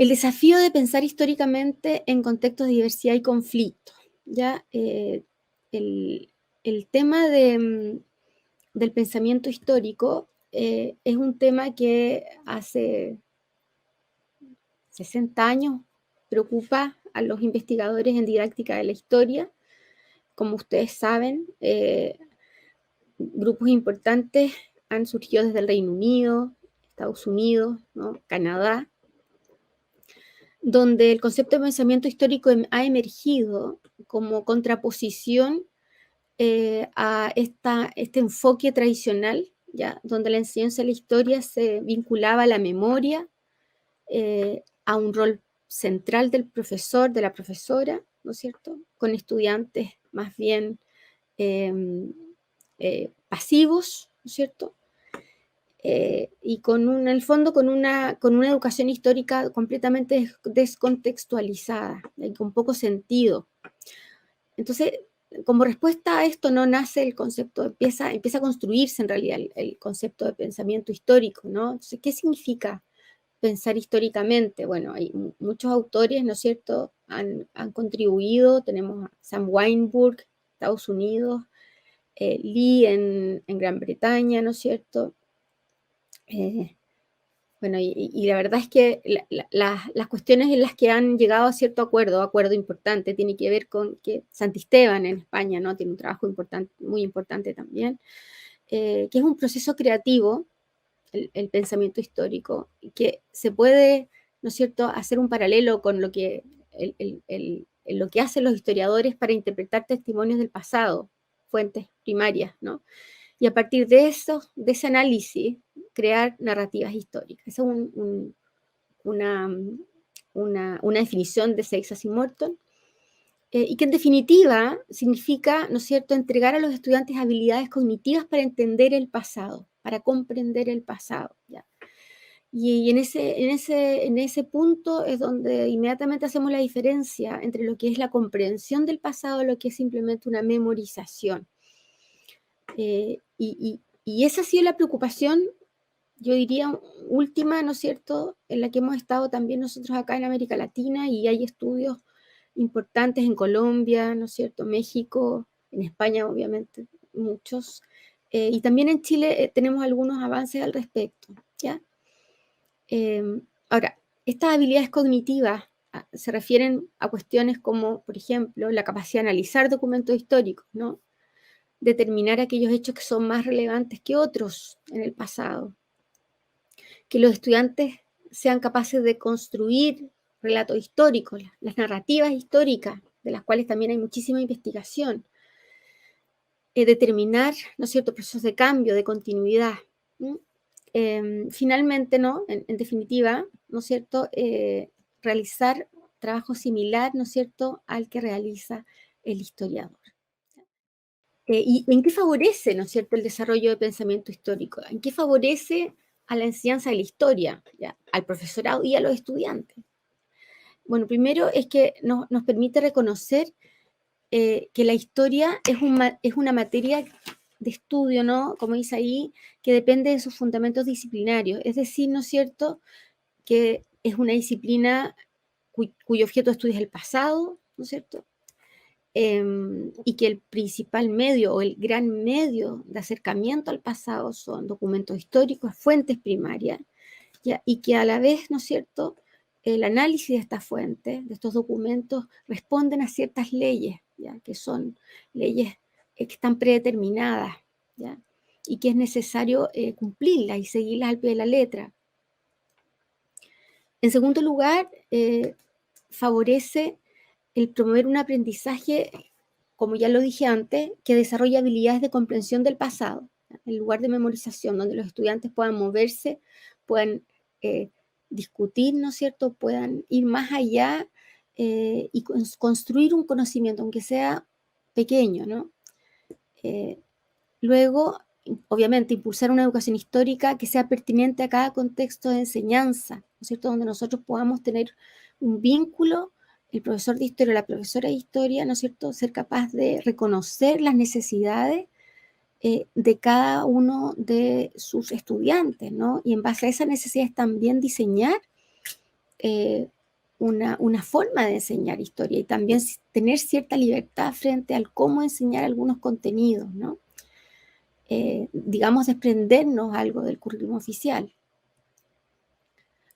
El desafío de pensar históricamente en contextos de diversidad y conflicto, ¿ya? El, el tema del pensamiento histórico es un tema que hace 60 años preocupa a los investigadores en didáctica de la historia. Como ustedes saben, grupos importantes han surgido desde el Reino Unido, Estados Unidos, ¿no? Canadá, donde el concepto de pensamiento histórico ha emergido como contraposición a este enfoque tradicional, ¿ya? Donde la enseñanza de la historia se vinculaba a la memoria, a un rol central del profesor, de la profesora, ¿no es cierto? Con estudiantes más bien eh, pasivos, ¿no es cierto? Y en el fondo con una educación histórica completamente descontextualizada y con poco sentido. Entonces, como respuesta a esto no nace el concepto, empieza a construirse en realidad el concepto de pensamiento histórico, ¿no? Entonces, ¿qué significa pensar históricamente? Bueno, hay muchos autores, ¿no es cierto?, han contribuido. Tenemos a Sam Weinberg, Estados Unidos, Lee en Gran Bretaña, ¿no es cierto? Bueno, y la verdad es que las cuestiones en las que han llegado a cierto acuerdo importante, tiene que ver con que Santisteban en España, ¿no? Tiene un trabajo importante, muy importante también, que es un proceso creativo, el pensamiento histórico, que se puede, ¿no es cierto?, hacer un paralelo con lo que hacen los historiadores para interpretar testimonios del pasado, fuentes primarias, ¿no? Y a partir de eso, de ese análisis, crear narrativas históricas. Esa es una, una definición de Seixas y Morton, y que en definitiva significa, ¿no es cierto?, entregar a los estudiantes habilidades cognitivas para entender el pasado, para comprender el pasado, ¿ya? Y en ese punto es donde inmediatamente hacemos la diferencia entre lo que es la comprensión del pasado y lo que es simplemente una memorización. Y esa ha sido la preocupación, yo diría, última, ¿no es cierto?, en la que hemos estado también nosotros acá en América Latina, y hay estudios importantes en Colombia, ¿no es cierto?, México, en España obviamente, muchos, y también en Chile tenemos algunos avances al respecto, ¿ya? Ahora, estas habilidades cognitivas se refieren a cuestiones como, por ejemplo, la capacidad de analizar documentos históricos, ¿no? Determinar aquellos hechos que son más relevantes que otros en el pasado, que los estudiantes sean capaces de construir relatos históricos, las narrativas históricas, de las cuales también hay muchísima investigación, determinar, ¿no es cierto?, procesos de cambio, de continuidad. Finalmente, ¿no?, en definitiva, ¿no es cierto?, realizar trabajo similar, ¿no es cierto?, al que realiza el historiador. ¿Y en qué favorece, ¿no es cierto?, el desarrollo de pensamiento histórico? ¿En qué favorece a la enseñanza de la historia, ¿ya?, al profesorado y a los estudiantes? Bueno, primero es que nos permite reconocer que la historia es una materia de estudio, ¿no?, como dice ahí, que depende de sus fundamentos disciplinarios. Es decir, ¿no es cierto?, que es una disciplina cuyo objeto de estudio es el pasado, ¿no es cierto?, y que el principal medio o el gran medio de acercamiento al pasado son documentos históricos, fuentes primarias, ¿ya? Y que a la vez, ¿no es cierto?, el análisis de estas fuentes, de estos documentos, responden a ciertas leyes, ¿ya?, que son leyes que están predeterminadas, ¿ya?, y que es necesario cumplirlas y seguirlas al pie de la letra. En segundo lugar, favorece el promover un aprendizaje, como ya lo dije antes, que desarrolla habilidades de comprensión del pasado, ¿ya?, en lugar de memorización, donde los estudiantes puedan moverse, puedan discutir, ¿no es cierto?, puedan ir más allá y construir un conocimiento, aunque sea pequeño, ¿no? Luego, obviamente, impulsar una educación histórica que sea pertinente a cada contexto de enseñanza, ¿no es cierto? Donde nosotros podamos tener un vínculo, el profesor de historia, la profesora de historia, ¿no es cierto? Ser capaz de reconocer las necesidades de cada uno de sus estudiantes, ¿no? Y en base a esas necesidades también diseñar eh, una forma de enseñar historia y también tener cierta libertad frente al cómo enseñar algunos contenidos, ¿no? Digamos, desprendernos algo del currículum oficial.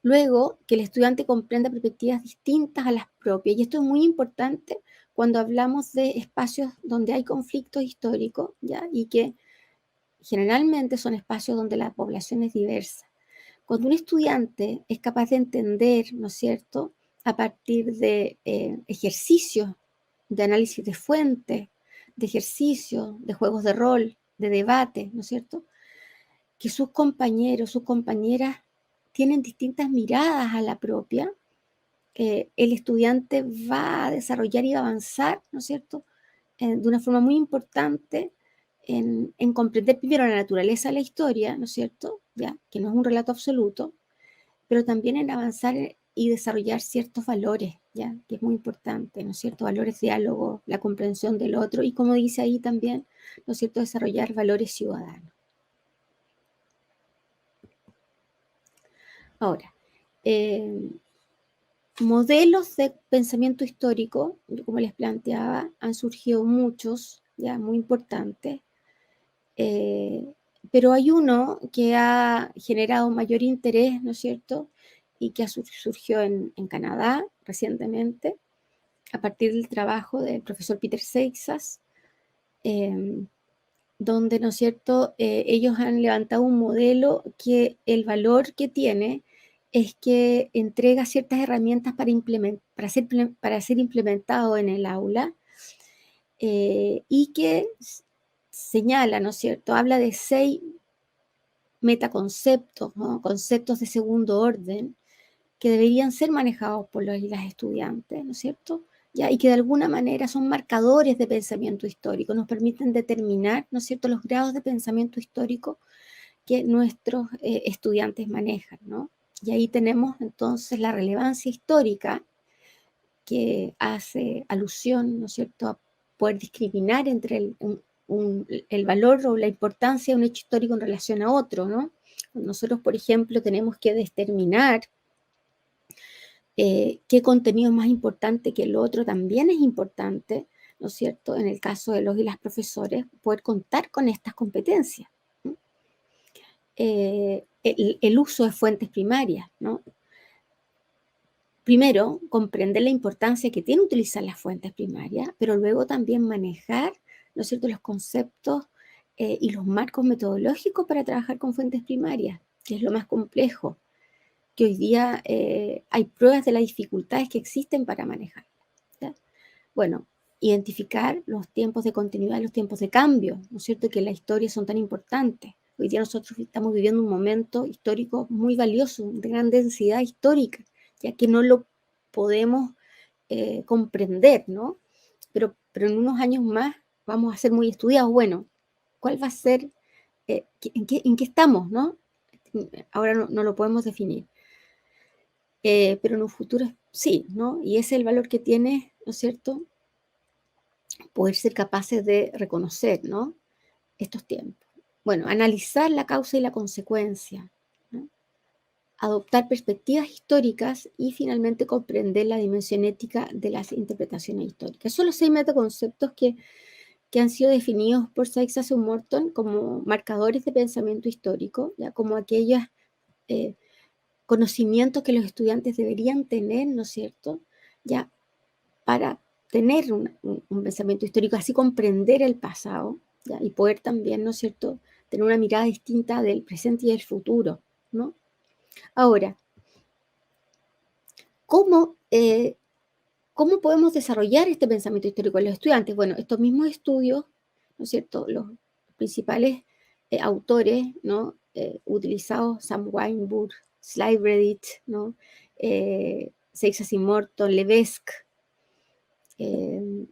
Luego, que el estudiante comprenda perspectivas distintas a las propias. Y esto es muy importante cuando hablamos de espacios donde hay conflictos históricos, ¿ya? Y que generalmente son espacios donde la población es diversa. Cuando un estudiante es capaz de entender, ¿no es cierto?, a partir de ejercicios de análisis de fuentes, de ejercicios, de juegos de rol, de debate, ¿no es cierto?, que sus compañeros, sus compañeras tienen distintas miradas a la propia, el estudiante va a desarrollar y a avanzar, ¿no es cierto?, de una forma muy importante en comprender primero la naturaleza de la historia, ¿no es cierto?, ¿ya?, que no es un relato absoluto, pero también en avanzar y desarrollar ciertos valores, ¿ya?, que es muy importante, ¿no es cierto?, valores diálogo, la comprensión del otro y, como dice ahí también, ¿no es cierto?, desarrollar valores ciudadanos. Ahora, eh, modelos de pensamiento histórico, como les planteaba, han surgido muchos, ya muy importantes, eh, pero hay uno que ha generado mayor interés, ¿no es cierto?, y que surgió en Canadá recientemente, a partir del trabajo del profesor Peter Seixas, eh, donde, ¿no es cierto?, ellos han levantado un modelo que el valor que tiene es que entrega ciertas herramientas para ser implementado en el aula, y que señala, ¿no es cierto?, habla de 6 metaconceptos, ¿no?, conceptos de segundo orden, que deberían ser manejados por los y las estudiantes, ¿no es cierto?, ¿ya? Y que de alguna manera son marcadores de pensamiento histórico, nos permiten determinar, ¿no es cierto?, los grados de pensamiento histórico que nuestros estudiantes manejan, ¿no? Y ahí tenemos entonces la relevancia histórica que hace alusión, ¿no es cierto?, a poder discriminar entre el valor o la importancia de un hecho histórico en relación a otro, ¿no? Nosotros, por ejemplo, tenemos que determinar qué contenido es más importante que el otro, también es importante, ¿no es cierto?, en el caso de los y las profesores, poder contar con estas competencias. ¿No? El uso de fuentes primarias, ¿no? Primero, comprender la importancia que tiene utilizar las fuentes primarias, pero luego también manejar, ¿no es cierto?, los conceptos y los marcos metodológicos para trabajar con fuentes primarias, que es lo más complejo, que hoy día hay pruebas de las dificultades que existen para manejar. ¿Ya? Bueno, identificar los tiempos de continuidad y los tiempos de cambio, ¿no es cierto?, que en la historia son tan importantes. Hoy día nosotros estamos viviendo un momento histórico muy valioso, de gran densidad histórica, ya que no lo podemos comprender, ¿no? Pero en unos años más vamos a ser muy estudiados. Bueno, ¿cuál va a ser, en qué estamos, ¿no? Ahora no lo podemos definir. Pero en un futuro sí, ¿no? Y ese es el valor que tiene, ¿no es cierto?, poder ser capaces de reconocer, ¿no?, estos tiempos. Bueno, analizar la causa y la consecuencia, ¿no?, adoptar perspectivas históricas y finalmente comprender la dimensión ética de las interpretaciones históricas. Son los 6 metaconceptos que han sido definidos por Seixas y Morton como marcadores de pensamiento histórico, ya como aquellos conocimientos que los estudiantes deberían tener, ¿no es cierto?, ya para tener un pensamiento histórico, así comprender el pasado, ¿ya?, y poder también, ¿no es cierto?, tener una mirada distinta del presente y del futuro, ¿no? Ahora, ¿cómo, cómo podemos desarrollar este pensamiento histórico en los estudiantes? Bueno, estos mismos estudios, ¿no es cierto?, los principales autores, ¿no?, utilizados, Sam Weinburg, Sliebrecht, ¿no?, Seixas y Morton, Levesque, eh,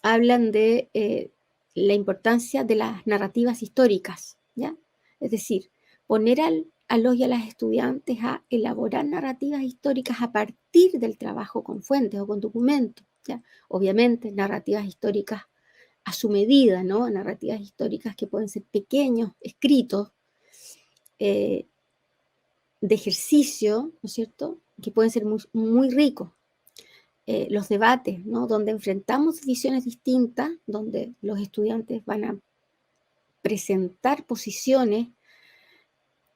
hablan de la importancia de las narrativas históricas, ¿ya? Es decir, poner a los y a las estudiantes a elaborar narrativas históricas a partir del trabajo con fuentes o con documentos, ¿ya? Obviamente, narrativas históricas a su medida, ¿no? Narrativas históricas que pueden ser pequeños, escritos, eh, de ejercicio, ¿no es cierto? Que pueden ser muy, muy ricos. Los debates, ¿no? Donde enfrentamos visiones distintas, donde los estudiantes van a presentar posiciones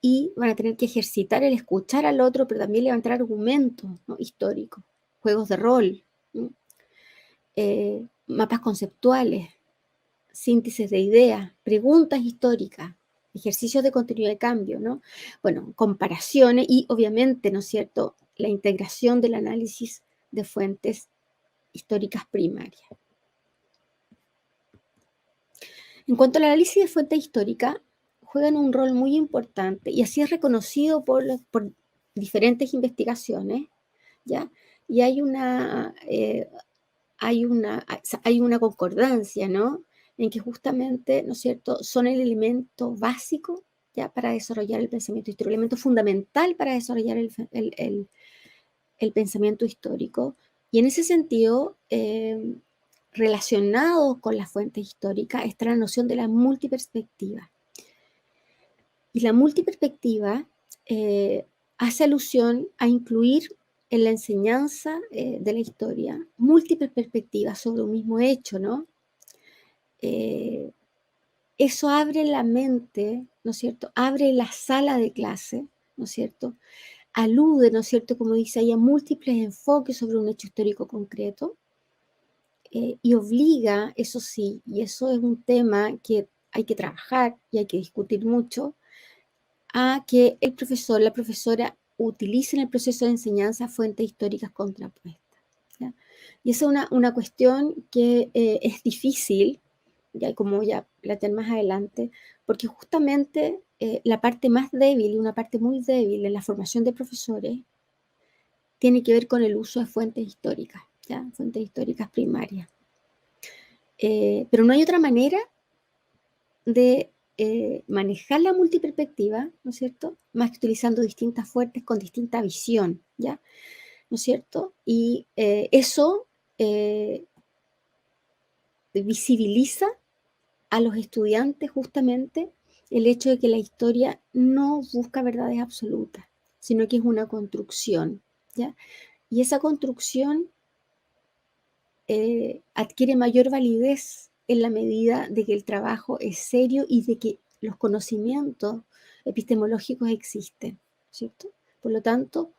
y van a tener que ejercitar el escuchar al otro, pero también levantar argumentos, ¿no? Históricos, juegos de rol, ¿no? Mapas conceptuales, síntesis de ideas, preguntas históricas, ejercicios de contenido de cambio, ¿no? Bueno, comparaciones y obviamente, ¿no es cierto?, la integración del análisis de fuentes históricas primarias. En cuanto al análisis de fuentes históricas, juegan un rol muy importante y así es reconocido por diferentes investigaciones, ¿ya? Y hay una concordancia, ¿no? En que justamente, ¿no es cierto?, son el elemento básico, ¿ya?, para desarrollar el pensamiento histórico, el elemento fundamental para desarrollar el pensamiento histórico. Y en ese sentido, relacionado con las fuentes históricas, está la noción de la multiperspectiva. Y la multiperspectiva hace alusión a incluir en la enseñanza de la historia múltiples perspectivas sobre un mismo hecho, ¿no? Eso abre la mente, ¿no es cierto? Abre la sala de clase, ¿no es cierto? Alude, ¿no es cierto?, como dice ahí, a múltiples enfoques sobre un hecho histórico concreto, y obliga, eso sí, y eso es un tema que hay que trabajar y hay que discutir mucho, a que el profesor, la profesora utilicen en el proceso de enseñanza fuentes históricas contrapuestas, ¿ya? Y esa es una cuestión que es difícil, ya como ya planteé más adelante, porque justamente la parte más débil, y una parte muy débil en la formación de profesores, tiene que ver con el uso de fuentes históricas, ¿ya? Fuentes históricas primarias. Pero no hay otra manera de manejar la multiperspectiva, ¿no es cierto?, más que utilizando distintas fuentes con distinta visión, ¿ya? ¿No es cierto? Y eso visibiliza a los estudiantes justamente el hecho de que la historia no busca verdades absolutas, sino que es una construcción, ¿ya? Y esa construcción adquiere mayor validez en la medida de que el trabajo es serio y de que los conocimientos epistemológicos existen, ¿cierto? Por lo tanto,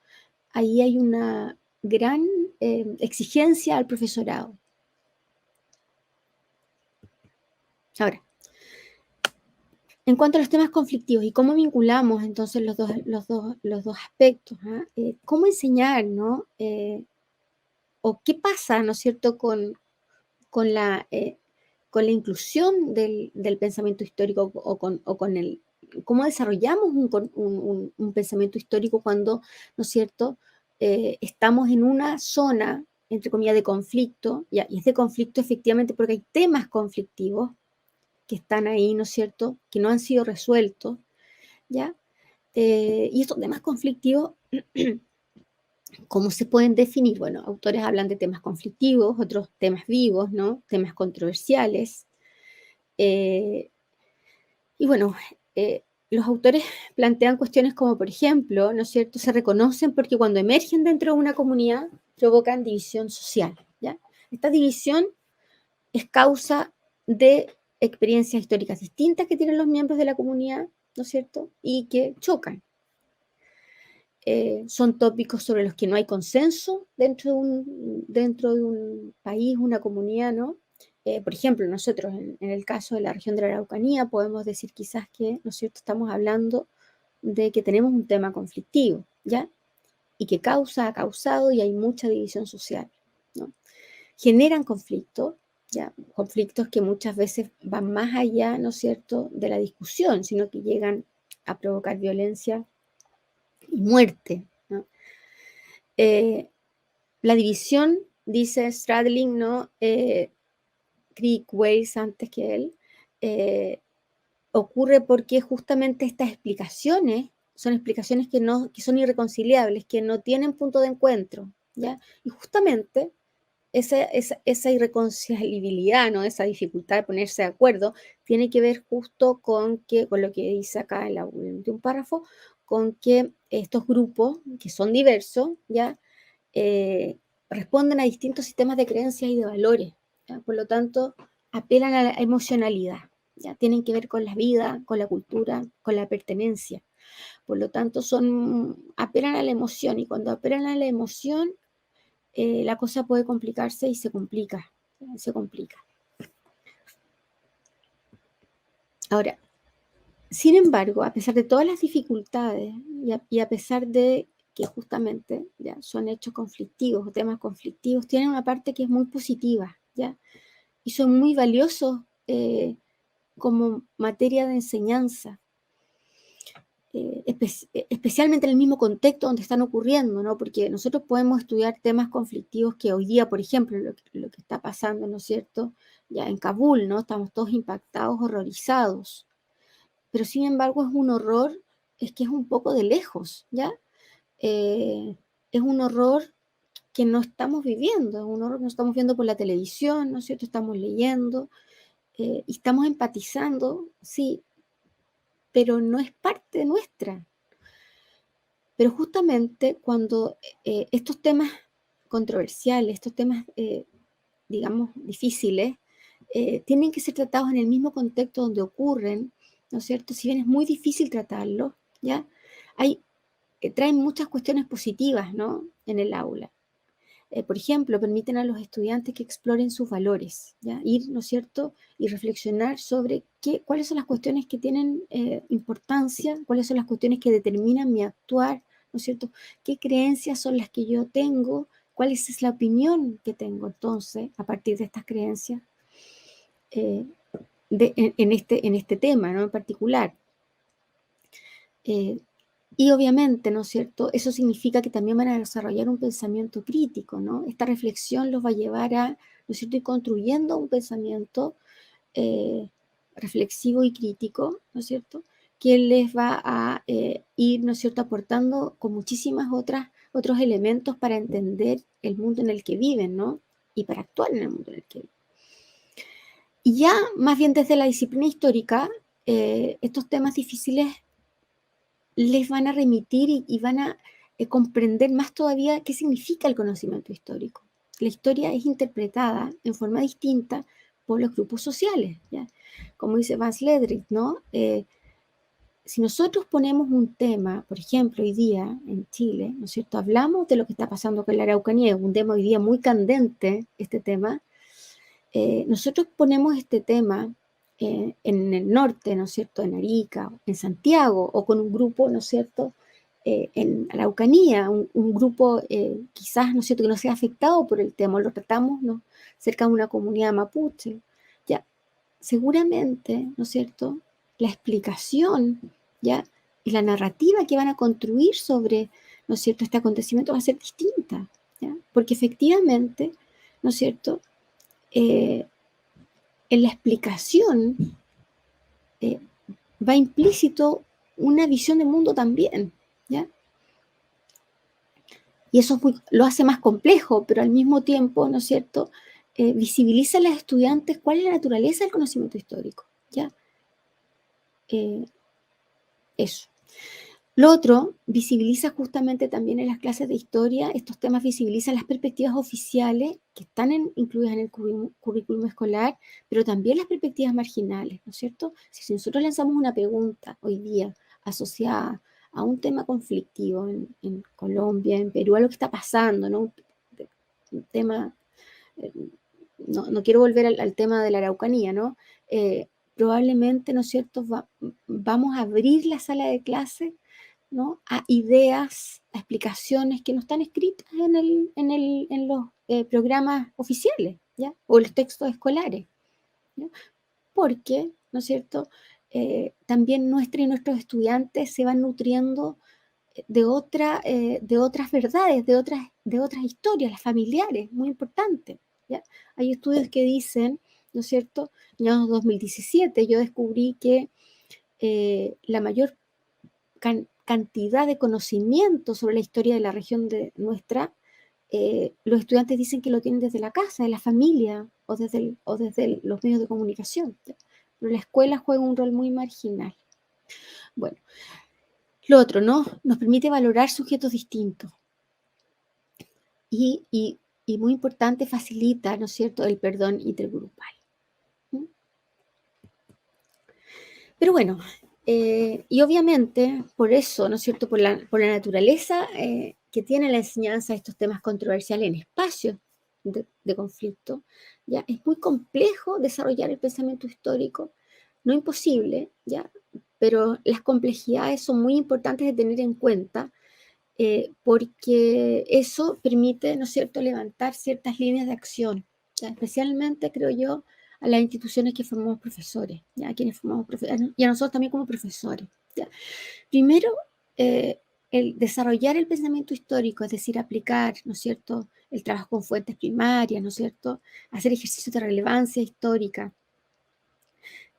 ahí hay una gran exigencia al profesorado. Ahora, en cuanto a los temas conflictivos y cómo vinculamos entonces los dos aspectos, ¿ah? ¿Cómo enseñar, no? ¿O qué pasa, ¿no es cierto?, con la inclusión del pensamiento histórico o con cómo desarrollamos un pensamiento histórico cuando, ¿no es cierto?, estamos en una zona, entre comillas, de conflicto, y es de conflicto efectivamente porque hay temas conflictivos que están ahí, ¿no es cierto?, que no han sido resueltos, ¿ya? Y estos temas conflictivos, ¿cómo se pueden definir? Bueno, autores hablan de temas conflictivos, otros temas vivos, ¿no? Temas controversiales. Eh, y bueno, los autores plantean cuestiones como, por ejemplo, ¿no es cierto?, se reconocen porque cuando emergen dentro de una comunidad provocan división social, ¿ya? Esta división es causa de experiencias históricas distintas que tienen los miembros de la comunidad, ¿no es cierto?, y que chocan. Son tópicos sobre los que no hay consenso dentro de un país, una comunidad, ¿no? Por ejemplo, nosotros en el caso de la región de la Araucanía podemos decir quizás que, ¿no es cierto?, estamos hablando de que tenemos un tema conflictivo, ¿ya? Y que ha causado y hay mucha división social, ¿no? Generan conflictos, ¿ya? Conflictos que muchas veces van más allá, ¿no es cierto?, de la discusión, sino que llegan a provocar violencia y muerte, ¿no? La división dice Stradling, ¿no? Crick, Weiss antes que él, ocurre porque justamente estas explicaciones son explicaciones que son irreconciliables, que no tienen punto de encuentro, ¿ya? Y justamente esa irreconciliabilidad, ¿no? Esa dificultad de ponerse de acuerdo, tiene que ver justo con lo que dice acá en el último párrafo, con que estos grupos, que son diversos, ¿ya? Eh, responden a distintos sistemas de creencias y de valores, ¿ya? Por lo tanto, apelan a la emocionalidad, ¿ya? Tienen que ver con la vida, con la cultura, con la pertenencia. Por lo tanto, apelan a la emoción, y cuando apelan a la emoción, la cosa puede complicarse y se complica, se complica. Ahora, sin embargo, a pesar de todas las dificultades y a pesar de que justamente ya son hechos conflictivos o temas conflictivos, tienen una parte que es muy positiva, ¿ya? Y son muy valiosos como materia de enseñanza, especialmente en el mismo contexto donde están ocurriendo, ¿no? Porque nosotros podemos estudiar temas conflictivos que hoy día, por ejemplo, lo que está pasando, ¿no es cierto? Ya en Kabul, ¿no? Estamos todos impactados, horrorizados, pero sin embargo es un horror, es que es un poco de lejos, ¿ya? Es un horror que no estamos viviendo, es un horror que no estamos viendo por la televisión, ¿no es cierto? Estamos leyendo y estamos empatizando, sí, pero no es parte nuestra. Pero justamente cuando estos temas controversiales, estos temas, digamos, difíciles, tienen que ser tratados en el mismo contexto donde ocurren, ¿no es cierto? Si bien es muy difícil tratarlos, ¿ya? Traen muchas cuestiones positivas, ¿no? En el aula. Por ejemplo, permiten a los estudiantes que exploren sus valores, ¿ya? Ir, ¿no es cierto? Y reflexionar sobre cuáles son las cuestiones que tienen importancia, cuáles son las cuestiones que determinan mi actuar, ¿no es cierto? ¿Qué creencias son las que yo tengo? ¿Cuál es la opinión que tengo entonces a partir de estas creencias eh, en este tema, ¿no? En particular. Eh, Y obviamente, ¿no es cierto? Eso significa que también van a desarrollar un pensamiento crítico, ¿no? Esta reflexión los va a llevar a, ¿no es cierto?, ir construyendo un pensamiento reflexivo y crítico, ¿no es cierto?, que les va a ir, ¿no es cierto?, aportando con muchísimas otros elementos para entender el mundo en el que viven, ¿no? Y para actuar en el mundo en el que viven. Y ya, más bien desde la disciplina histórica, estos temas difíciles les van a remitir y van a comprender más todavía qué significa el conocimiento histórico. La historia es interpretada en forma distinta por los grupos sociales, ¿ya? Como dice Van Sledrick, ¿no? Si nosotros ponemos un tema, por ejemplo, hoy día en Chile, ¿no es cierto? Hablamos de lo que está pasando con la Araucanía, un tema hoy día muy candente, este tema. Nosotros ponemos este tema en el norte, ¿no es cierto?, en Arica, en Santiago, o con un grupo, ¿no es cierto?, en Araucanía, un grupo quizás, ¿no es cierto?, que no sea afectado por el tema, lo tratamos, ¿no?, cerca de una comunidad mapuche. Ya, seguramente, ¿no es cierto?, la explicación, ¿ya?, y la narrativa que van a construir sobre, ¿no es cierto?, este acontecimiento va a ser distinta, ¿ya? Porque efectivamente, ¿no es cierto?, eh, en la explicación eh, va implícito una visión del mundo también, ¿ya? Y eso lo hace más complejo, pero al mismo tiempo, ¿no es cierto?, visibiliza a los estudiantes cuál es la naturaleza del conocimiento histórico, ¿ya? Eh, eso. Lo otro, visibiliza justamente también en las clases de historia, estos temas visibilizan las perspectivas oficiales que están incluidas en el currículum escolar, pero también las perspectivas marginales, ¿no es cierto? Si nosotros lanzamos una pregunta hoy día asociada a un tema conflictivo en Colombia, en Perú, a lo que está pasando, ¿no? Un tema, eh, no quiero volver al tema de la Araucanía, ¿no? Probablemente, ¿no es cierto?, vamos a abrir la sala de clase, ¿no?, a ideas, a explicaciones que no están escritas en los programas oficiales, ¿ya?, o los textos escolares, ¿ya? Porque, ¿no es cierto?, también nuestros estudiantes se van nutriendo de otras verdades, de otras historias, las familiares, muy importante, ¿ya? Hay estudios que dicen, ¿no es cierto? En el año 2017 yo descubrí que la mayor cantidad de conocimiento sobre la historia de la región de nuestra, los estudiantes dicen que lo tienen desde la casa, de la familia o desde los medios de comunicación, ¿ya? Pero la escuela juega un rol muy marginal. Bueno, lo otro, ¿no? Nos permite valorar sujetos distintos y, y, y muy importante, facilita, ¿no es cierto?, el perdón intergrupal. ¿Mm? Pero bueno, y obviamente por eso, ¿no es cierto?, por la naturaleza que tiene la enseñanza de estos temas controversiales en espacios de conflicto, ya es muy complejo desarrollar el pensamiento histórico, no imposible, ya, pero las complejidades son muy importantes de tener en cuenta porque eso permite, ¿no es cierto?, levantar ciertas líneas de acción, ¿ya? Especialmente, creo yo, a las instituciones que formamos profesores, ¿ya? A quienes formamos y a nosotros también como profesores, ¿ya? Primero, el desarrollar el pensamiento histórico, es decir, aplicar, ¿no es cierto?, el trabajo con fuentes primarias, ¿no es cierto?, hacer ejercicios de relevancia histórica,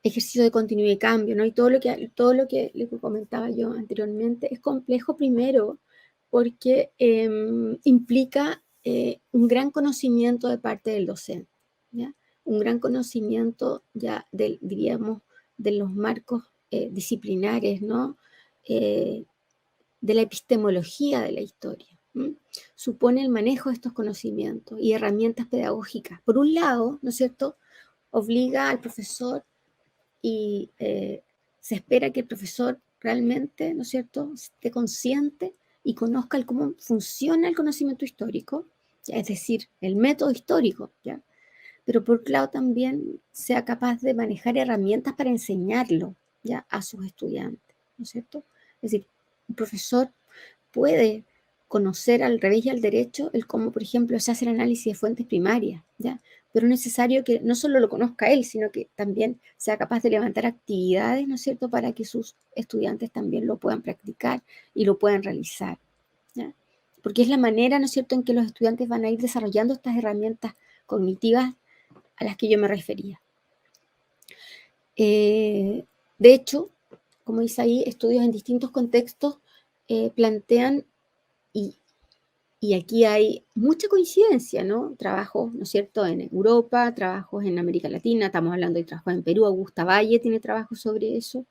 ejercicio de continuidad y cambio, ¿no? Y todo lo que comentaba yo anteriormente es complejo primero porque implica un gran conocimiento de parte del docente, ¿ya? Un gran conocimiento ya del, diríamos, de los marcos disciplinares, ¿no? Eh, de la epistemología de la historia. ¿M? Supone el manejo de estos conocimientos y herramientas pedagógicas. Por un lado, ¿no es cierto?, obliga al profesor y se espera que el profesor realmente, ¿no es cierto?, esté consciente y conozca el cómo funciona el conocimiento histórico, ¿ya? Es decir, el método histórico, ¿ya? Pero por otro lado también sea capaz de manejar herramientas para enseñarlo, ¿ya?, a sus estudiantes, ¿no es cierto? Es decir, un profesor puede conocer al revés y al derecho el cómo, por ejemplo, se hace el análisis de fuentes primarias, ¿ya? Pero es necesario que no solo lo conozca él, sino que también sea capaz de levantar actividades, ¿no es cierto?, para que sus estudiantes también lo puedan practicar y lo puedan realizar, ¿ya? Porque es la manera, ¿no es cierto?, en que los estudiantes van a ir desarrollando estas herramientas cognitivas a las que yo me refería. De hecho, como dice ahí, estudios en distintos contextos plantean, y, y aquí hay mucha coincidencia, ¿no? Trabajos, ¿no es cierto?, en Europa, trabajos en América Latina, estamos hablando de trabajos en Perú, Augusta Valle tiene trabajos sobre eso,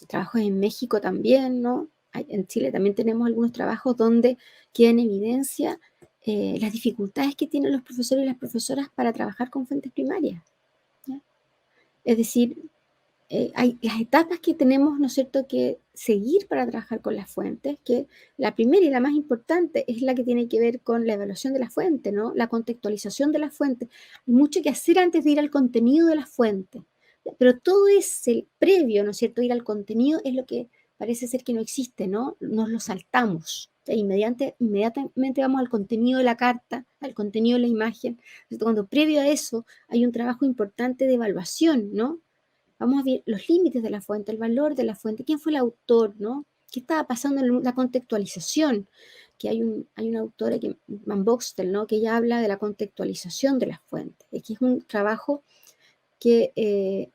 trabajos en México también, ¿no? En Chile también tenemos algunos trabajos donde queda en evidencia las dificultades que tienen los profesores y las profesoras para trabajar con fuentes primarias, ¿ya? Es decir, hay las etapas que tenemos, ¿no es cierto?, que seguir para trabajar con las fuentes, que la primera y la más importante es la que tiene que ver con la evaluación de la fuente, ¿no? La contextualización de la fuente. Hay mucho que hacer antes de ir al contenido de la fuente, pero todo es el previo, ¿no es cierto?, ir al contenido es lo que parece ser que no existe, ¿no? Nos lo saltamos. Inmediatamente vamos al contenido de la carta, al contenido de la imagen. Cuando previo a eso hay un trabajo importante de evaluación, ¿no? Vamos a ver los límites de la fuente, el valor de la fuente, quién fue el autor, ¿no? ¿Qué estaba pasando en la contextualización? Que hay una autora, Van Boxtel, ¿no?, que ella habla de la contextualización de las fuentes, que es un trabajo que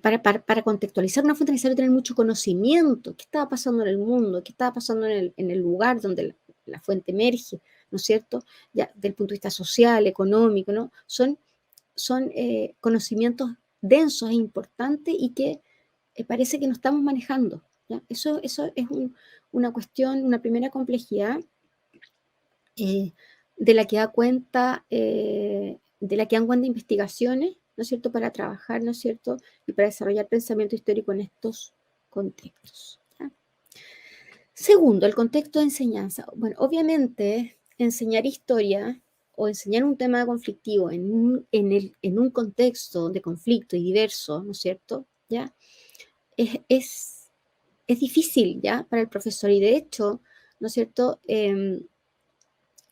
para contextualizar una fuente es necesario tener mucho conocimiento, qué estaba pasando en el mundo, qué estaba pasando en el lugar donde la fuente emerge, ¿no es cierto? Ya, desde el punto de vista social, económico, ¿no? Son conocimientos densos e importantes y que parece que no estamos manejando, ¿ya? Eso es una cuestión, una primera complejidad de la que da cuenta, de la que dan cuenta investigaciones, ¿no es cierto?, para trabajar, ¿no es cierto?, y para desarrollar pensamiento histórico en estos contextos, ¿ya? Segundo, el contexto de enseñanza. Bueno, obviamente, enseñar historia o enseñar un tema conflictivo en un contexto de conflicto y diverso, ¿no es cierto?, ¿ya? Es, es, es difícil, ¿ya?, para el profesor. Y de hecho, ¿no es cierto?,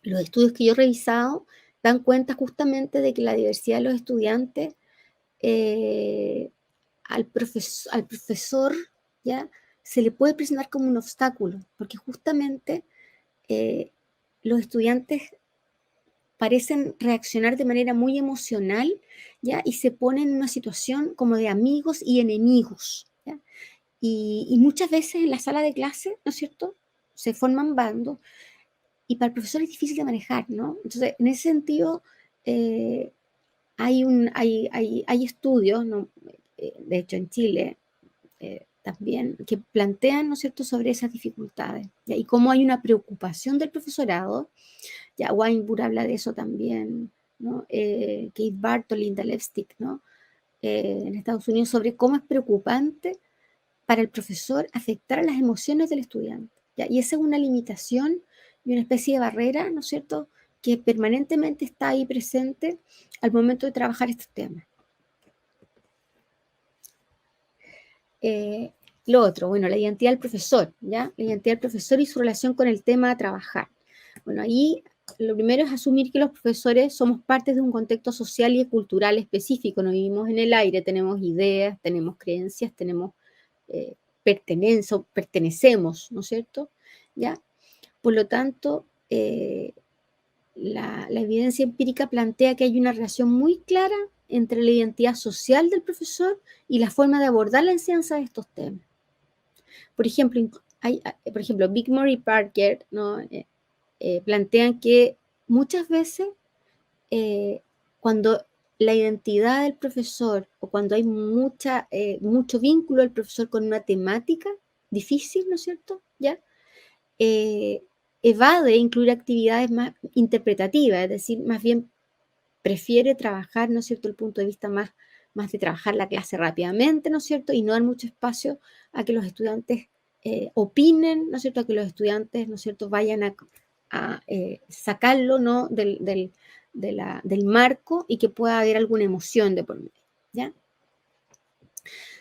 los estudios que yo he revisado dan cuenta justamente de que la diversidad de los estudiantes, al profesor, ¿ya?, se le puede presentar como un obstáculo, porque justamente los estudiantes parecen reaccionar de manera muy emocional, ¿ya? Y se ponen en una situación como de amigos y enemigos, ¿ya? Y muchas veces en la sala de clase, ¿no es cierto?, se forman bandos y para el profesor es difícil de manejar, ¿no? Entonces, en ese sentido, eh, hay estudios, ¿no? De hecho en Chile también, que plantean, ¿no es cierto?, sobre esas dificultades, ¿ya? Y cómo hay una preocupación del profesorado. Ya Weinburg habla de eso también, ¿no? Kate Barton, Linda Lipstick, ¿no? En Estados Unidos, sobre cómo es preocupante para el profesor afectar a las emociones del estudiante, ¿ya? Y esa es una limitación y una especie de barrera, ¿no es cierto?, que permanentemente está ahí presente al momento de trabajar estos temas. Eh, lo otro, bueno, la identidad del profesor, ¿ya? La identidad del profesor y su relación con el tema a trabajar. Bueno, ahí lo primero es asumir que los profesores somos parte de un contexto social y cultural específico, no vivimos en el aire, tenemos ideas, tenemos creencias, tenemos pertenecemos, ¿no es cierto? ¿Ya? Por lo tanto, la evidencia empírica plantea que hay una relación muy clara entre la identidad social del profesor y la forma de abordar la enseñanza de estos temas. Por ejemplo, Bickmore y Parker, ¿no? Plantean que muchas veces cuando la identidad del profesor o cuando hay mucho vínculo del profesor con una temática difícil, ¿no es cierto? ¿Ya? Eh, evade incluir actividades más interpretativas, es decir, más bien prefiere trabajar, ¿no es cierto?, el punto de vista más de trabajar la clase rápidamente, ¿no es cierto?, y no dar mucho espacio a que los estudiantes opinen, ¿no es cierto?, a que los estudiantes, ¿no es cierto?, vayan a sacarlo, ¿no?, del marco y que pueda haber alguna emoción de por medio, ¿ya?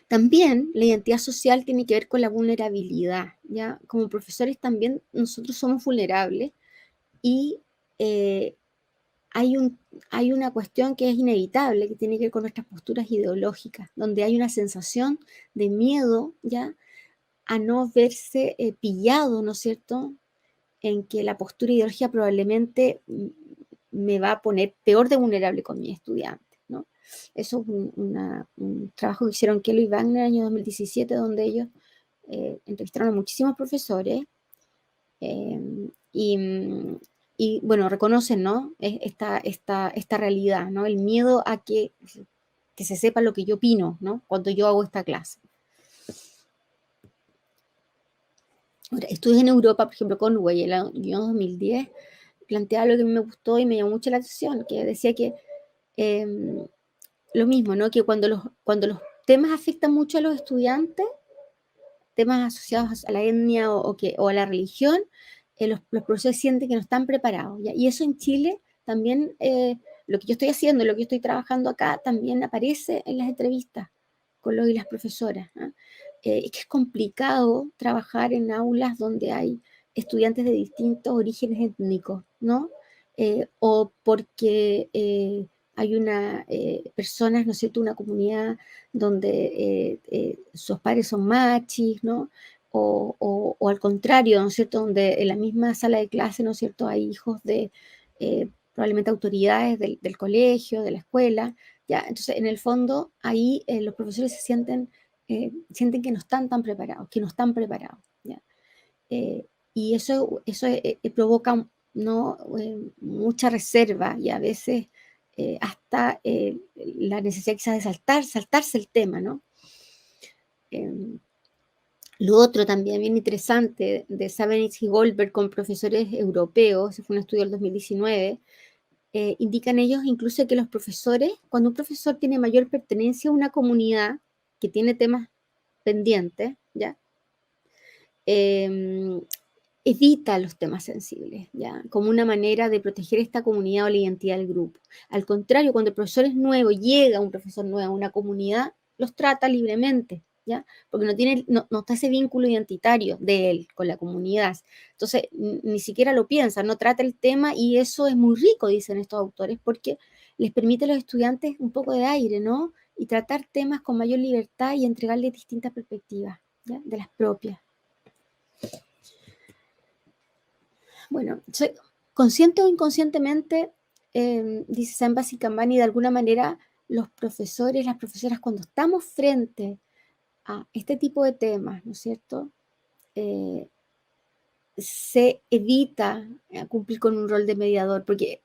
También la identidad social tiene que ver con la vulnerabilidad, ¿ya? Como profesores también nosotros somos vulnerables y eh, hay, hay una cuestión que es inevitable, que tiene que ver con nuestras posturas ideológicas, donde hay una sensación de miedo, ¿ya?, a no verse pillado, ¿no es cierto?, en que la postura ideológica probablemente me va a poner peor de vulnerable con mis estudiantes, ¿no? Eso es un trabajo que hicieron Kelly y Wagner en el año 2017, donde ellos entrevistaron a muchísimos profesores eh, y, y, bueno, reconocen, ¿no?, esta realidad, ¿no?, el miedo a que se sepa lo que yo opino, ¿no?, cuando yo hago esta clase. Ahora, estudios en Europa, por ejemplo, Conway, en el año 2010, planteaba lo que me gustó y me llamó mucho la atención, que decía que lo mismo, ¿no?, que cuando los temas afectan mucho a los estudiantes, temas asociados a la etnia o a la religión, los profesores sienten que no están preparados, ¿ya? Y eso en Chile también, lo que yo estoy haciendo, lo que yo estoy trabajando acá, también aparece en las entrevistas con los y las profesoras, ¿ah? Es que es complicado trabajar en aulas donde hay estudiantes de distintos orígenes étnicos, ¿no? O porque hay personas, ¿no es cierto?, una comunidad donde sus padres son machis, ¿no? O al contrario, ¿no es cierto?, donde en la misma sala de clase, ¿no es cierto?, hay hijos de probablemente autoridades del colegio, de la escuela, ¿ya? Entonces, en el fondo, ahí los profesores sienten que no están tan preparados, que no están preparados, ¿ya? Y eso provoca, ¿no?, mucha reserva y a veces hasta la necesidad quizás de saltarse el tema, ¿no? Lo otro también bien interesante de Sabenitz y Goldberg con profesores europeos, ese fue un estudio del 2019, indican ellos incluso que los profesores, cuando un profesor tiene mayor pertenencia a una comunidad que tiene temas pendientes, ¿ya? Eh, evita los temas sensibles, ¿ya? Como una manera de proteger esta comunidad o la identidad del grupo. Al contrario, cuando el profesor es nuevo, llega un profesor nuevo a una comunidad, los trata libremente, ¿ya? Porque no está ese vínculo identitario de él con la comunidad. Entonces, ni siquiera lo piensa, no trata el tema y eso es muy rico, dicen estos autores, porque les permite a los estudiantes un poco de aire, ¿no? Y tratar temas con mayor libertad y entregarles distintas perspectivas, ¿ya? De las propias. Bueno, consciente o inconscientemente, dice Sam Basikambani, de alguna manera los profesores, las profesoras, cuando estamos frente a este tipo de temas, ¿no es cierto? Se evita cumplir con un rol de mediador, porque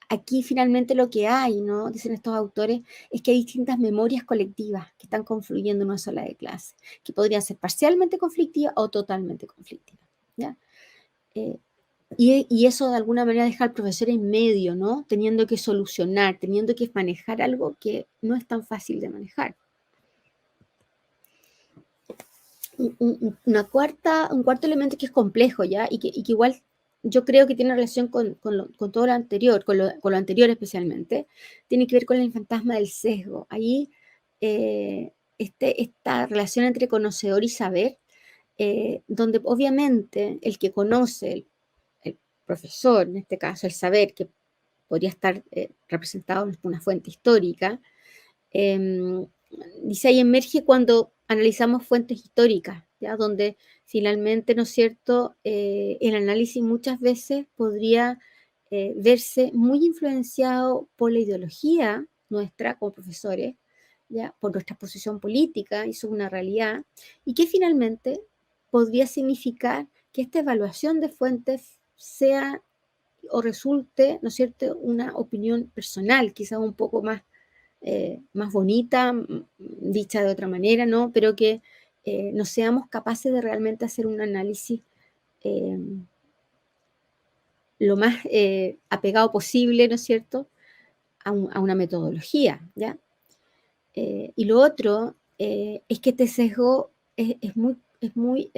aquí finalmente lo que hay, ¿no? Dicen estos autores, es que hay distintas memorias colectivas que están confluyendo en una sola de clase, que podrían ser parcialmente conflictivas o totalmente conflictivas, ¿ya? Y eso de alguna manera deja al profesor en medio, ¿no? Teniendo que solucionar, teniendo que manejar algo que no es tan fácil de manejar. Un cuarto elemento que es complejo, ¿ya? Y que igual yo creo que tiene relación con todo lo anterior, con lo anterior especialmente, tiene que ver con el fantasma del sesgo. Ahí esta relación entre conocedor y saber, donde obviamente el que conoce, el profesor, en este caso, el saber, que podría estar representado en una fuente histórica, dice ahí emerge cuando analizamos fuentes históricas, ¿ya? Donde finalmente, ¿no es cierto?, el análisis muchas veces podría verse muy influenciado por la ideología nuestra como profesores, ¿ya? Por nuestra posición política, y eso es una realidad, y que finalmente podría significar que esta evaluación de fuentes sea o resulte, ¿no es cierto?, una opinión personal, quizás un poco más bonita, dicha de otra manera, ¿no? Pero que no seamos capaces de realmente hacer un análisis eh, lo más apegado posible, ¿no es cierto?, a una metodología, ¿ya? Y lo otro es que este sesgo es muy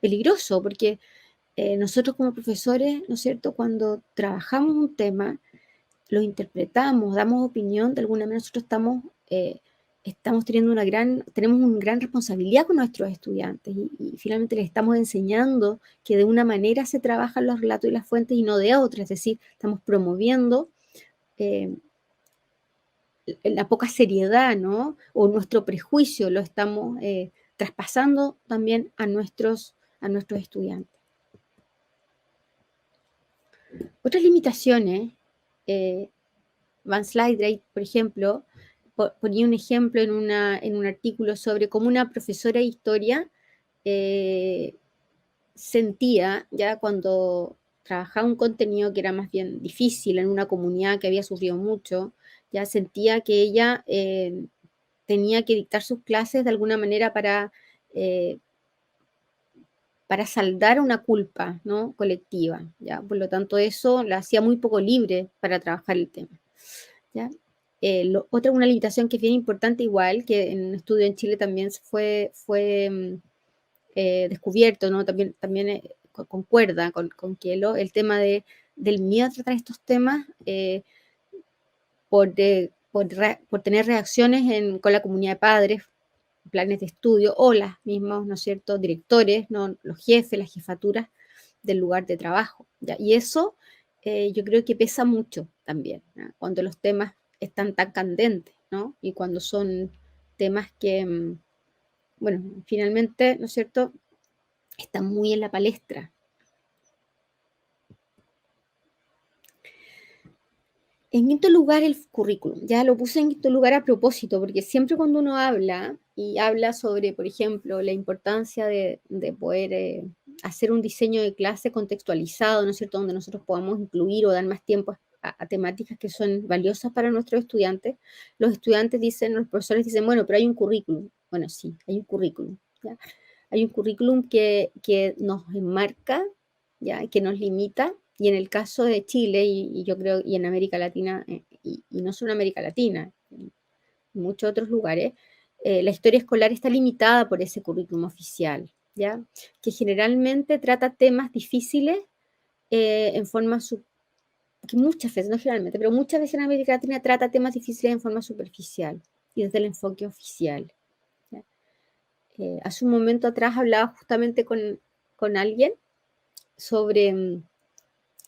peligroso, porque nosotros como profesores, ¿no es cierto?, cuando trabajamos un tema, lo interpretamos, damos opinión, de alguna manera nosotros estamos tenemos una gran responsabilidad con nuestros estudiantes y finalmente les estamos enseñando que de una manera se trabajan los relatos y las fuentes y no de otra, es decir, estamos promoviendo eh, la poca seriedad, ¿no? O nuestro prejuicio lo estamos traspasando también a nuestros estudiantes. Otras limitaciones, Van Slydrate, por ejemplo, ponía un ejemplo en un artículo sobre cómo una profesora de historia sentía, ya cuando trabajaba un contenido que era más bien difícil en una comunidad que había sufrido mucho, ya sentía que ella tenía que dictar sus clases de alguna manera eh, para saldar una culpa, ¿no?, colectiva, ¿ya? Por lo tanto, eso la hacía muy poco libre para trabajar el tema, ¿ya? Otra, una limitación que es bien importante igual, que en un estudio en Chile también fue descubierto, ¿no? También concuerda con Kielo, el tema del miedo a tratar estos temas por tener reacciones con la comunidad de padres, planes de estudio, o las mismos, ¿no es cierto?, directores, ¿no?, los jefes, las jefaturas del lugar de trabajo, ¿ya? Y eso yo creo que pesa mucho también, ¿no?, cuando los temas están tan candentes, ¿no? Y cuando son temas que, bueno, finalmente, ¿no es cierto?, están muy en la palestra. En quinto lugar, el currículum. Ya lo puse en quinto lugar a propósito, porque siempre cuando uno habla y habla sobre, por ejemplo, la importancia de poder hacer un diseño de clase contextualizado, ¿no es cierto?, donde nosotros podamos incluir o dar más tiempo a temáticas que son valiosas para nuestros estudiantes, los estudiantes dicen, los profesores dicen, bueno, pero hay un currículum. Bueno, sí, hay un currículum, ¿ya? Hay un currículum que nos enmarca, ¿ya?, que nos limita, y en el caso de Chile, y yo creo, y en América Latina, y no solo en América Latina, en muchos otros lugares, la historia escolar está limitada por ese currículum oficial, ¿ya? Que generalmente trata temas difíciles en forma, que muchas veces, no generalmente, pero muchas veces en América Latina trata temas difíciles en forma superficial y desde el enfoque oficial, ¿ya? Hace un momento atrás hablaba justamente con alguien sobre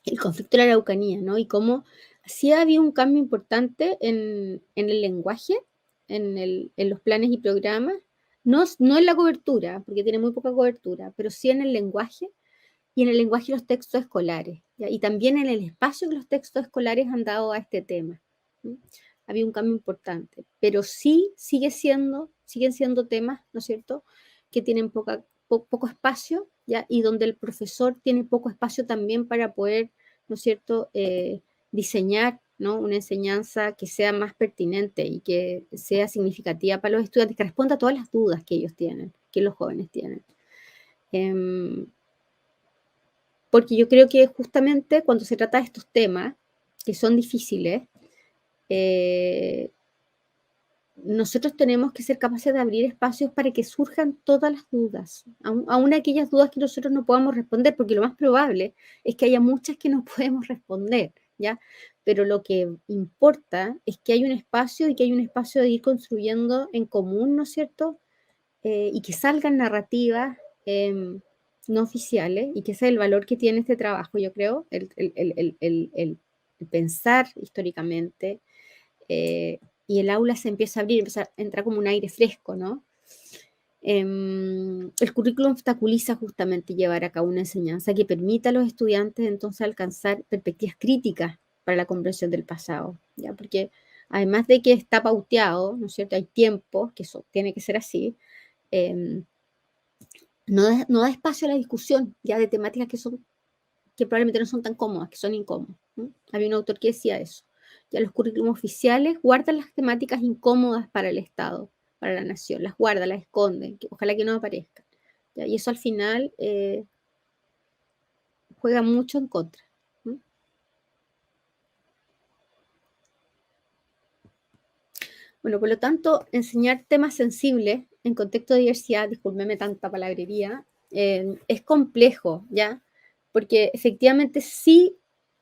el conflicto de la Araucanía, ¿no? Y cómo sí había un cambio importante en el lenguaje, en los planes y programas, no en la cobertura, porque tiene muy poca cobertura, pero sí en el lenguaje y en el lenguaje de los textos escolares, ¿ya? Y también en el espacio que los textos escolares han dado a este tema. ¿Mm? Había un cambio importante, pero sí siguen siendo temas, ¿no es cierto?, que tienen poco espacio, ¿ya? Y donde el profesor tiene poco espacio también para poder, ¿no es cierto?, diseñar, ¿no?, una enseñanza que sea más pertinente y que sea significativa para los estudiantes, que responda a todas las dudas que ellos tienen, que los jóvenes tienen. Eh, Porque yo creo que justamente cuando se trata de estos temas, que son difíciles, eh, nosotros tenemos que ser capaces de abrir espacios para que surjan todas las dudas, aún aquellas dudas que nosotros no podamos responder, porque lo más probable es que haya muchas que no podemos responder, ¿ya? Pero lo que importa es que hay un espacio y que hay un espacio de ir construyendo en común, ¿no es cierto?, y que salgan narrativas no oficiales, y que ese es el valor que tiene este trabajo, yo creo, el pensar históricamente, y el aula se empieza a abrir, empieza a entrar como un aire fresco, ¿no? El currículum obstaculiza justamente llevar a cabo una enseñanza que permita a los estudiantes entonces alcanzar perspectivas críticas para la comprensión del pasado, ¿ya? Porque además de que está pauteado, ¿no es cierto?, hay tiempos, que eso tiene que ser así, eh, no da espacio a la discusión ya de temáticas que probablemente no son tan cómodas, que son incómodas, ¿no? Había un autor que decía eso. Ya los currículums oficiales guardan las temáticas incómodas para el Estado, para la nación, las guardan, las esconden, que ojalá que no aparezcan. ¿Ya? Y eso al final juega mucho en contra, ¿no? Bueno, por lo tanto, enseñar temas sensibles en contexto de diversidad, discúlpeme tanta palabrería, es complejo, ¿ya? Porque efectivamente sí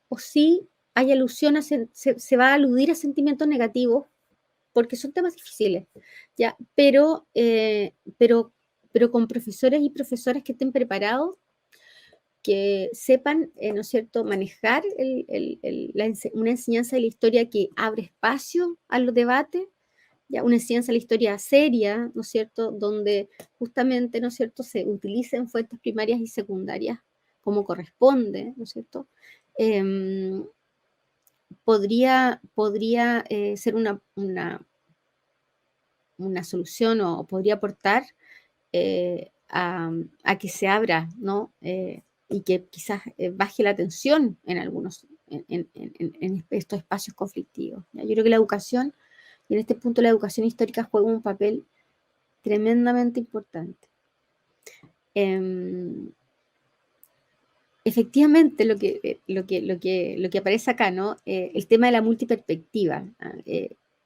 o sí hay alusión se va a aludir a sentimientos negativos, porque son temas difíciles, ¿ya? Pero con profesores y profesoras que estén preparados, que sepan, ¿no es cierto?, manejar una enseñanza de la historia que abre espacio a los debates, ya una enseñanza de la historia seria, ¿no es cierto?, donde justamente, ¿no es cierto?, se utilicen fuentes primarias y secundarias como corresponde, ¿no es cierto?, eh, podría ser una solución o podría aportar a que se abra, ¿no? Y que quizás baje la tensión en algunos, en estos espacios conflictivos, ¿ya? Yo creo que la educación, y en este punto la educación histórica juega un papel tremendamente importante. Eh, Efectivamente, lo que aparece acá, ¿no? El tema de la multiperspectiva.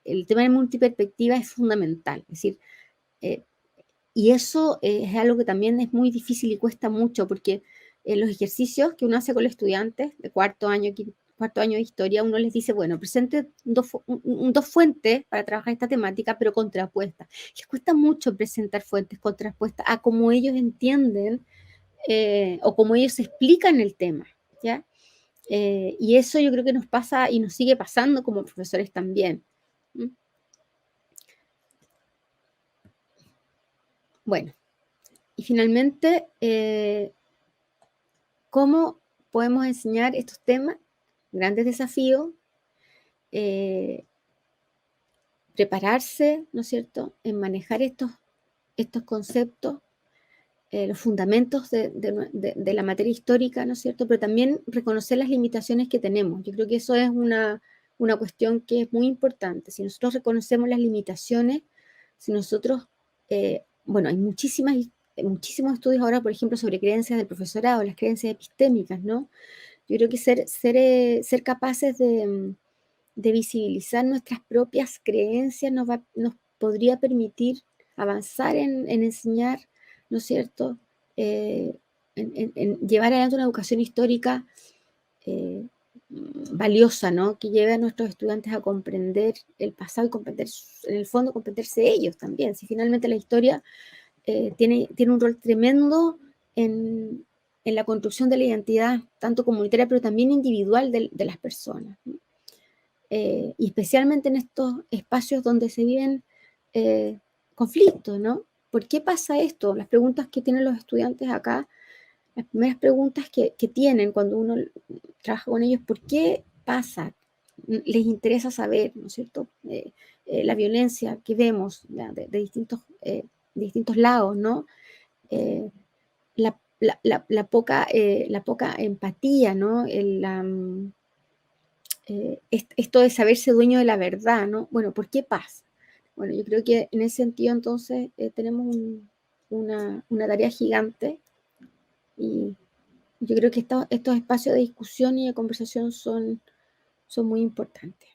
El tema de la multiperspectiva es fundamental. Es decir, eh, y eso es algo que también es muy difícil y cuesta mucho, porque los ejercicios que uno hace con los estudiantes de cuarto año de historia, uno les dice, bueno, presente dos fuentes para trabajar esta temática, pero contrapuestas. Les cuesta mucho presentar fuentes contrapuestas a cómo ellos entienden o cómo ellos explican el tema, ¿ya? Y eso yo creo que nos pasa y nos sigue pasando como profesores también. ¿Mm? Bueno, y finalmente, ¿cómo podemos enseñar estos temas? Grandes desafíos, eh, prepararse, ¿no es cierto?, en manejar estos conceptos, los fundamentos de la materia histórica, ¿no es cierto?, pero también reconocer las limitaciones que tenemos. Yo creo que eso es una cuestión que es muy importante. Si nosotros reconocemos las limitaciones, si nosotros, bueno, hay muchísimos estudios ahora, por ejemplo, sobre creencias del profesorado, las creencias epistémicas, ¿no? Yo creo que ser capaces de visibilizar nuestras propias creencias nos podría permitir avanzar en enseñar, ¿no es cierto?, Eh, en llevar adelante una educación histórica eh, valiosa, ¿no?, que lleve a nuestros estudiantes a comprender el pasado y comprender, en el fondo, comprenderse ellos también. Si finalmente la historia tiene un rol tremendo en la construcción de la identidad, tanto comunitaria, pero también individual de las personas, ¿no? Y especialmente en estos espacios donde se viven conflictos, ¿no? ¿por qué pasa esto? Las preguntas que tienen los estudiantes acá, las primeras preguntas que tienen cuando uno trabaja con ellos, ¿por qué pasa? Les interesa saber, ¿no es cierto? La violencia que vemos ¿ya? De distintos lados, ¿no? Eh, la poca empatía, ¿no? Esto de saberse dueño de la verdad, ¿no? Bueno, ¿por qué pasa? Bueno, yo creo que en ese sentido entonces tenemos una tarea gigante y yo creo que estos espacios de discusión y de conversación son muy importantes.